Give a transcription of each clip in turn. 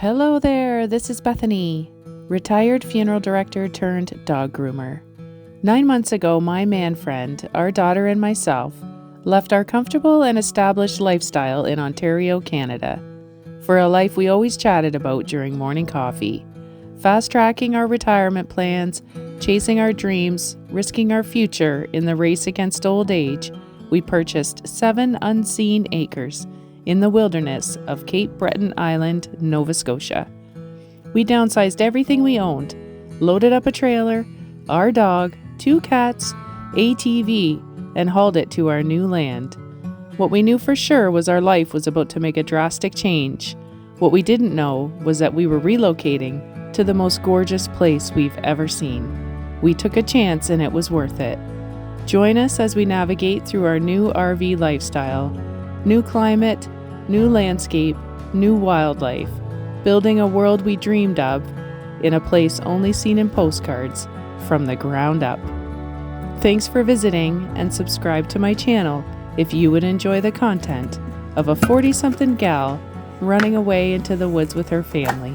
Hello there, this is Bethany, retired funeral director turned dog groomer. 9 months ago, my man friend, our daughter and myself left our comfortable and established lifestyle in Ontario, Canada, for a life we always chatted about during morning coffee, fast-tracking our retirement plans, chasing our dreams, risking our future in the race against old age. We purchased 7 unseen acres in the wilderness of Cape Breton Island, Nova Scotia. We downsized everything we owned, loaded up a trailer, our dog, 2 cats, ATV, and hauled it to our new land. What we knew for sure was our life was about to make a drastic change. What we didn't know was that we were relocating to the most gorgeous place we've ever seen. We took a chance and it was worth it. Join us as we navigate through our new RV lifestyle. New climate, new landscape, new wildlife, building a world we dreamed of in a place only seen in postcards from the ground up. Thanks for visiting and subscribe to my channel if you would enjoy the content of a 40-something gal running away into the woods with her family.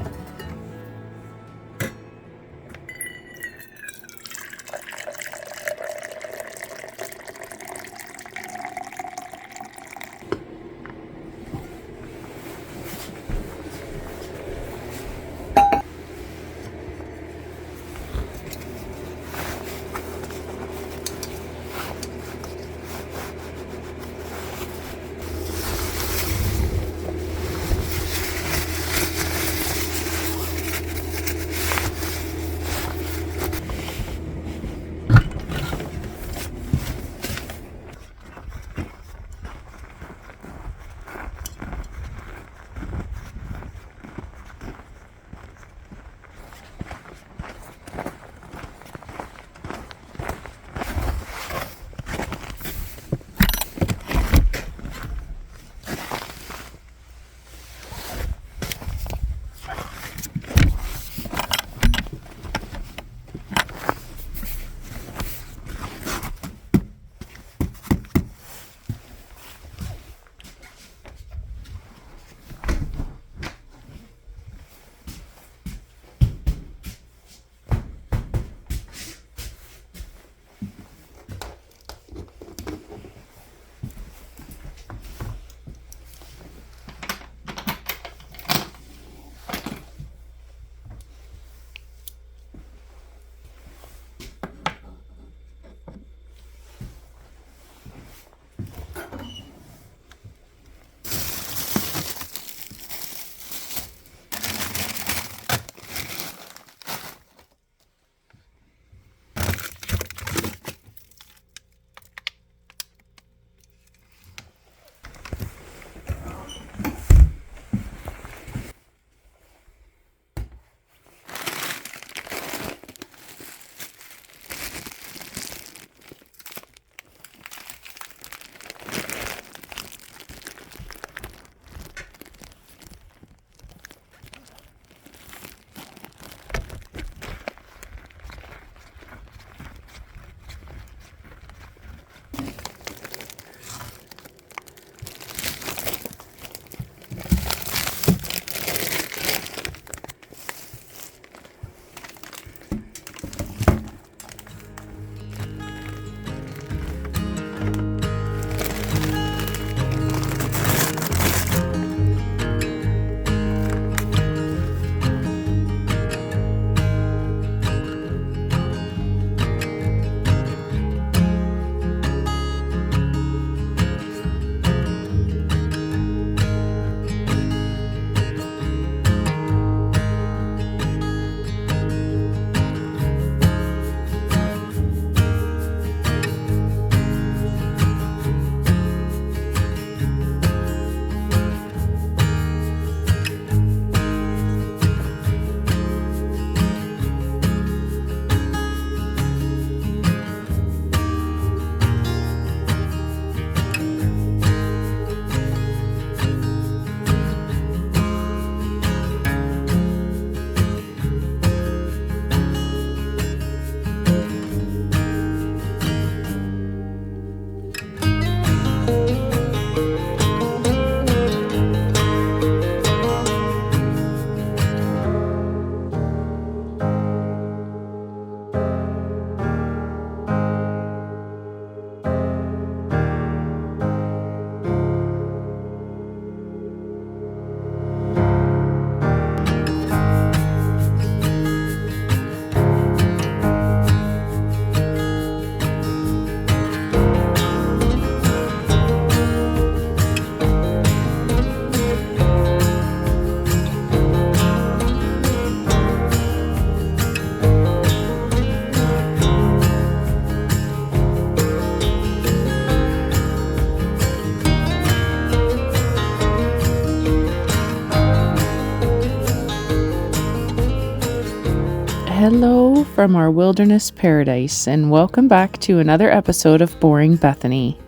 Hello from our wilderness paradise, and welcome back to another episode of Boring Bethany.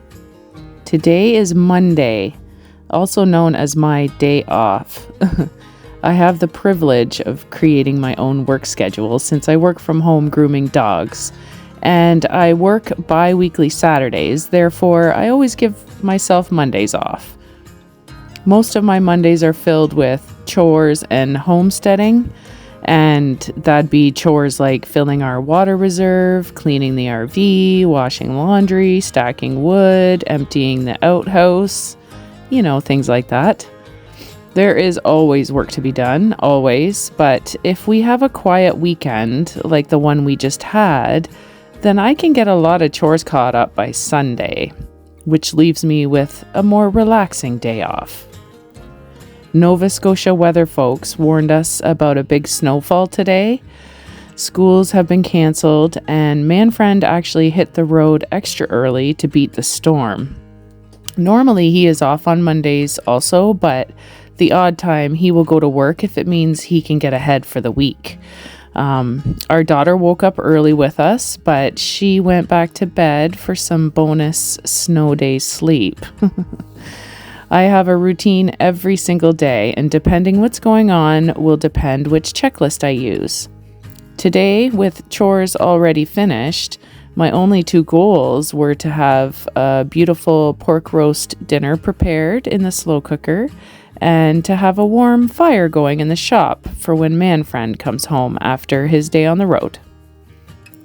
Today is Monday, also known as my day off. I have the privilege of creating my own work schedule since I work from home grooming dogs, and I work bi-weekly Saturdays, therefore I always give myself Mondays off. Most of my Mondays are filled with chores and homesteading, and that'd be chores like filling our water reserve, cleaning the RV, washing laundry, stacking wood, emptying the outhouse, things like that. There is always work to be done, always, but if we have a quiet weekend like the one we just had, then I can get a lot of chores caught up by Sunday, which leaves me with a more relaxing day off. Nova Scotia weather folks warned us about a big snowfall today. Schools have been canceled, and Manfred actually hit the road extra early to beat the storm. Normally he is off on Mondays also, but the odd time he will go to work if it means he can get ahead for the week. Our daughter woke up early with us, but she went back to bed for some bonus snow day sleep. I have a routine every single day, and depending what's going on will depend which checklist I use. Today, with chores already finished, my only two goals were to have a beautiful pork roast dinner prepared in the slow cooker and to have a warm fire going in the shop for when Manfred comes home after his day on the road.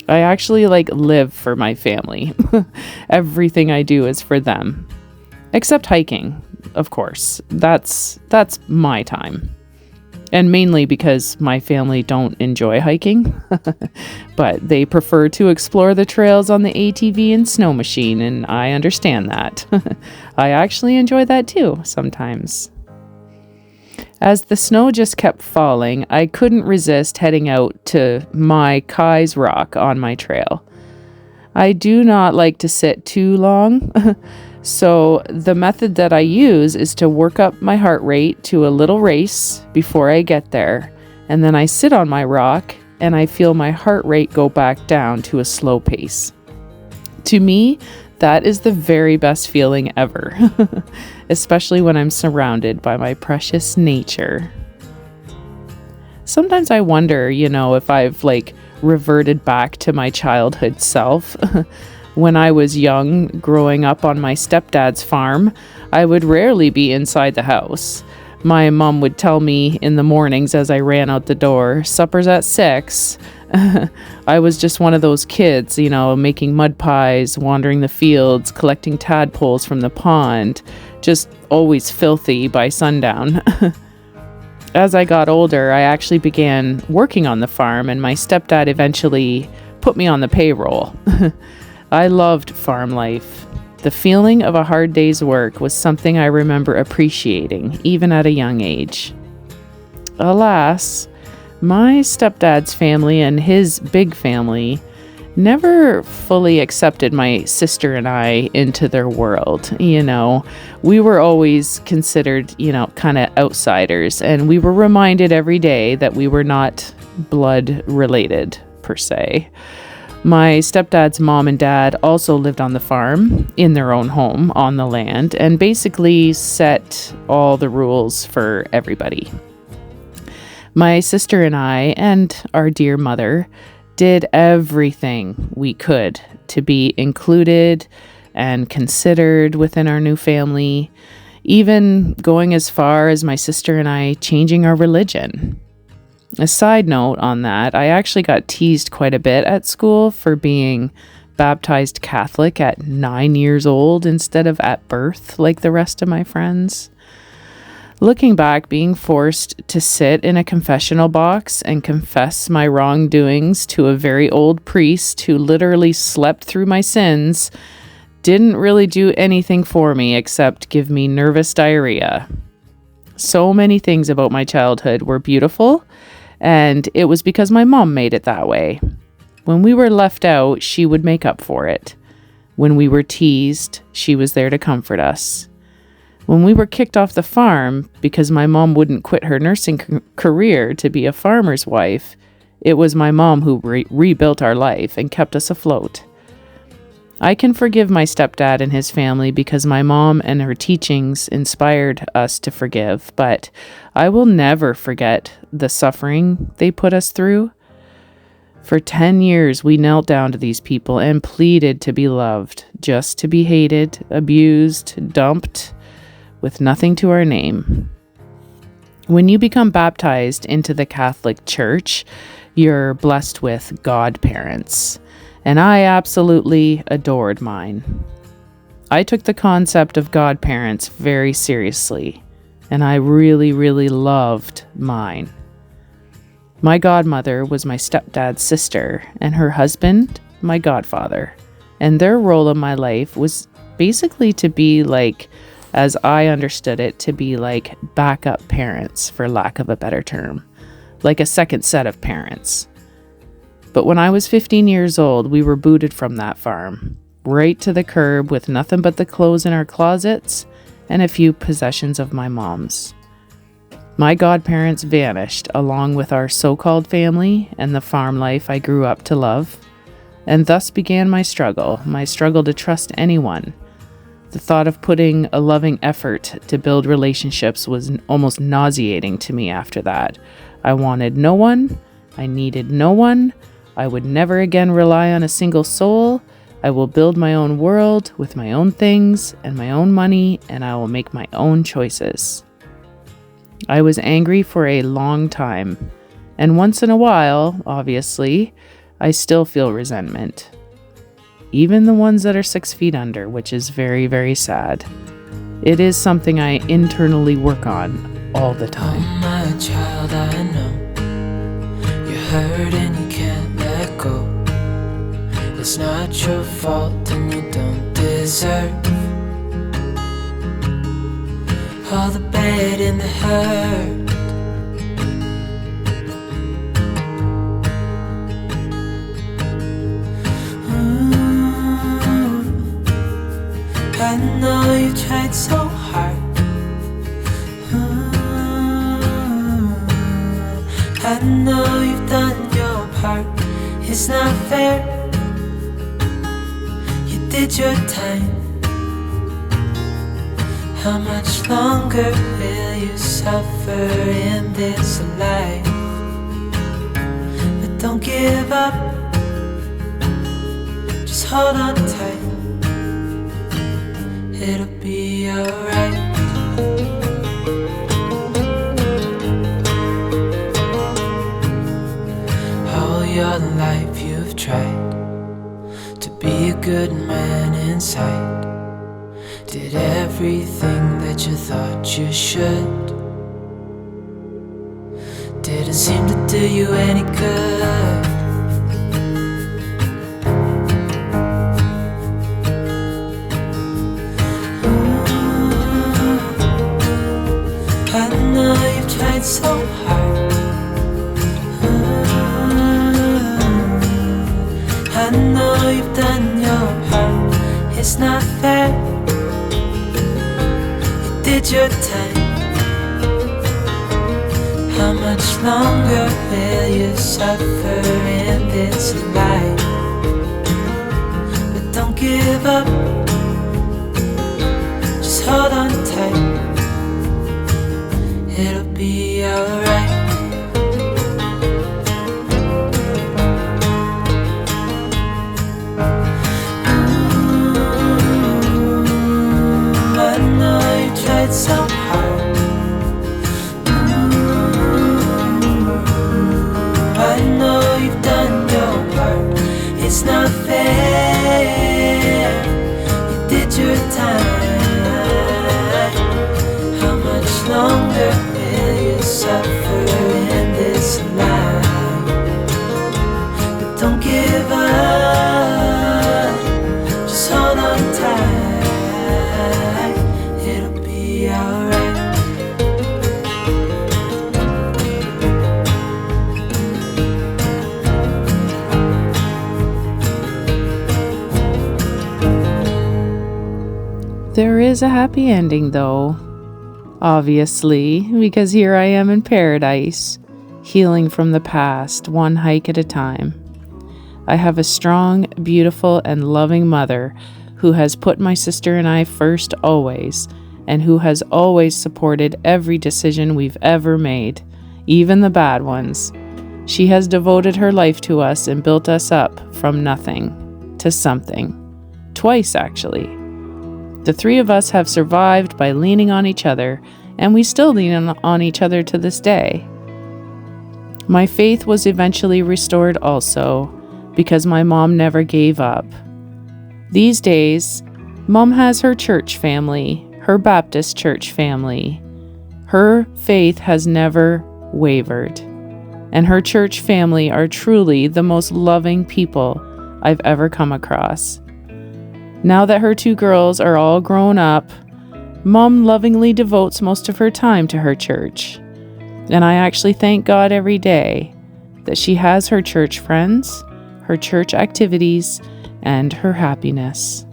I actually live for my family. Everything I do is for them. Except hiking, of course. That's my time. And mainly because my family don't enjoy hiking, but they prefer to explore the trails on the ATV and snow machine, and I understand that. I actually enjoy that too, sometimes. As the snow just kept falling, I couldn't resist heading out to my Kai's Rock on my trail. I do not like to sit too long, so the method that I use is to work up my heart rate to a little race before I get there, and then I sit on my rock and I feel my heart rate go back down to a slow pace. To me, that is the very best feeling ever, especially when I'm surrounded by my precious nature. Sometimes I wonder, if I've reverted back to my childhood self. When I was young, growing up on my stepdad's farm, I would rarely be inside the house. My mom would tell me in the mornings as I ran out the door, "Supper's at 6." I was just one of those kids, making mud pies, wandering the fields, collecting tadpoles from the pond, just always filthy by sundown. As I got older, I actually began working on the farm, and my stepdad eventually put me on the payroll. I loved farm life. The feeling of a hard day's work was something I remember appreciating, even at a young age. Alas, my stepdad's family and his big family never fully accepted my sister and I into their world. We were always considered, kind of outsiders, and we were reminded every day that we were not blood related, per se. My stepdad's mom and dad also lived on the farm in their own home on the land and basically set all the rules for everybody. My sister and I and our dear mother did everything we could to be included and considered within our new family, even going as far as my sister and I changing our religion. A side note on that, I actually got teased quite a bit at school for being baptized Catholic at 9 years old instead of at birth like the rest of my friends. Looking back, being forced to sit in a confessional box and confess my wrongdoings to a very old priest who literally slept through my sins didn't really do anything for me except give me nervous diarrhea. So many things about my childhood were beautiful, and it was because my mom made it that way. When we were left out, she would make up for it. When we were teased, she was there to comfort us. When we were kicked off the farm because my mom wouldn't quit her nursing career to be a farmer's wife, It was my mom who rebuilt our life and kept us afloat. I can forgive my stepdad and his family because my mom and her teachings inspired us to forgive, but I will never forget the suffering they put us through. For 10 years, we knelt down to these people and pleaded to be loved, just to be hated, abused, dumped, with nothing to our name. When you become baptized into the Catholic Church, you're blessed with godparents, and I absolutely adored mine. I took the concept of godparents very seriously, and I really, really loved mine. My godmother was my stepdad's sister, and her husband, my godfather, and their role in my life was basically to be like, as I understood it, to be like backup parents, for lack of a better term, like a second set of parents. But when I was 15 years old, we were booted from that farm, right to the curb with nothing but the clothes in our closets and a few possessions of my mom's. My godparents vanished along with our so-called family and the farm life I grew up to love, and thus began my struggle to trust anyone. The thought of putting a loving effort to build relationships was almost nauseating to me after that. I wanted no one. I needed no one. I would never again rely on a single soul. I will build my own world with my own things and my own money, and I will make my own choices. I was angry for a long time, and once in a while, obviously, I still feel resentment. Even the ones that are 6 feet under, which is very, very sad. It is something I internally work on all the time. Oh, my child, I know you're hurt and you can't let go. It's not your fault and you don't deserve all the bad and the hurt. I know you tried so hard. I know you've done your part. It's not fair. You did your time. How much longer will you suffer in this life? But don't give up. Just hold on tight. It'll be alright. All your life you've tried to be a good man inside. Did everything that you thought you should. Didn't seem to do you any good. I know you've tried so hard. I know you've done your part. It's not fair. You did your time. How much longer will you suffer in this life? But don't give up. Just hold on tight. It'll be alright. I know you tried so hard. I know you've done your part. It's not fair. You did your time. How much longer will you suffer in this life? But don't give up. Just hold on tight. It'll be alright. There is a happy ending, though. Obviously, because here I am in paradise, healing from the past, one hike at a time. I have a strong, beautiful, and loving mother who has put my sister and I first always, and who has always supported every decision we've ever made, even the bad ones. She has devoted her life to us and built us up from nothing to something. Twice, actually. The three of us have survived by leaning on each other, and we still lean on each other to this day. My faith was eventually restored also, because my mom never gave up. These days, Mom has her church family, her Baptist church family. Her faith has never wavered, and her church family are truly the most loving people I've ever come across. Now that her two girls are all grown up, Mom lovingly devotes most of her time to her church, and I actually thank God every day that she has her church friends, her church activities, and her happiness.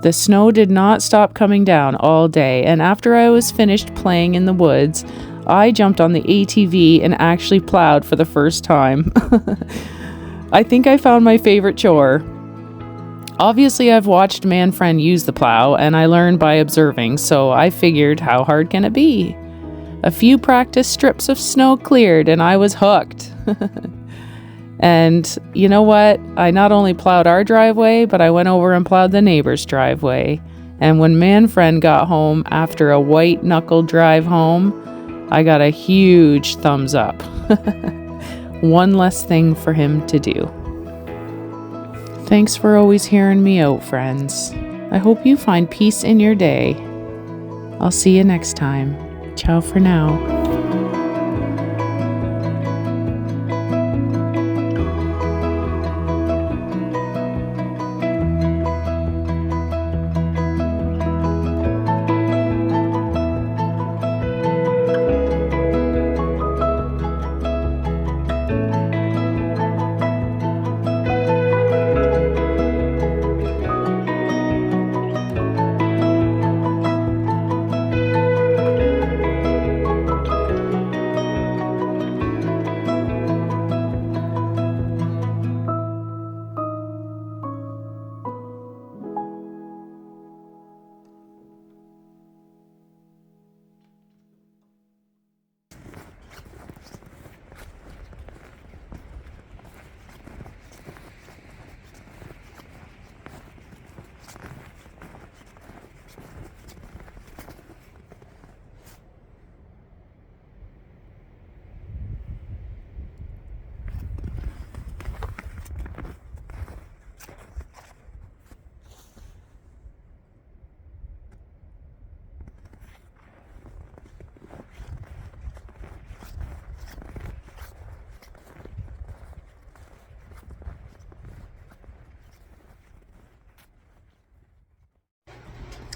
The snow did not stop coming down all day, and after I was finished playing in the woods, I jumped on the ATV and actually plowed for the first time. I think I found my favorite chore. Obviously, I've watched man friend use the plow, and I learned by observing, so I figured, how hard can it be? A few practice strips of snow cleared, and I was hooked. And you know what? I not only plowed our driveway, but I went over and plowed the neighbor's driveway. And when man friend got home after a white knuckle drive home, I got a huge thumbs up. One less thing for him to do. Thanks for always hearing me out, friends. I hope you find peace in your day. I'll see you next time. Ciao for now.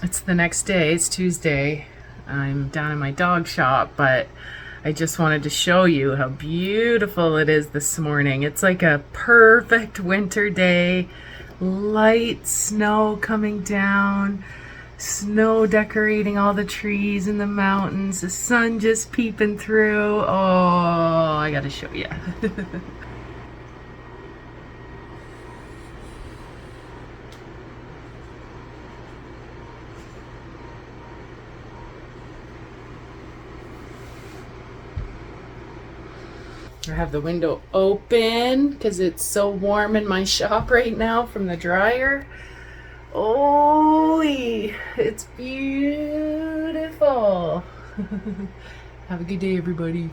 It's the next day, it's Tuesday. I'm down in my dog shop, but I just wanted to show you how beautiful it is this morning. It's like a perfect winter day. Light snow coming down, snow decorating all the trees in the mountains, the sun just peeping through. Oh, I gotta show you. I have the window open because it's so warm in my shop right now from the dryer. Oh, it's beautiful. Have a good day, everybody.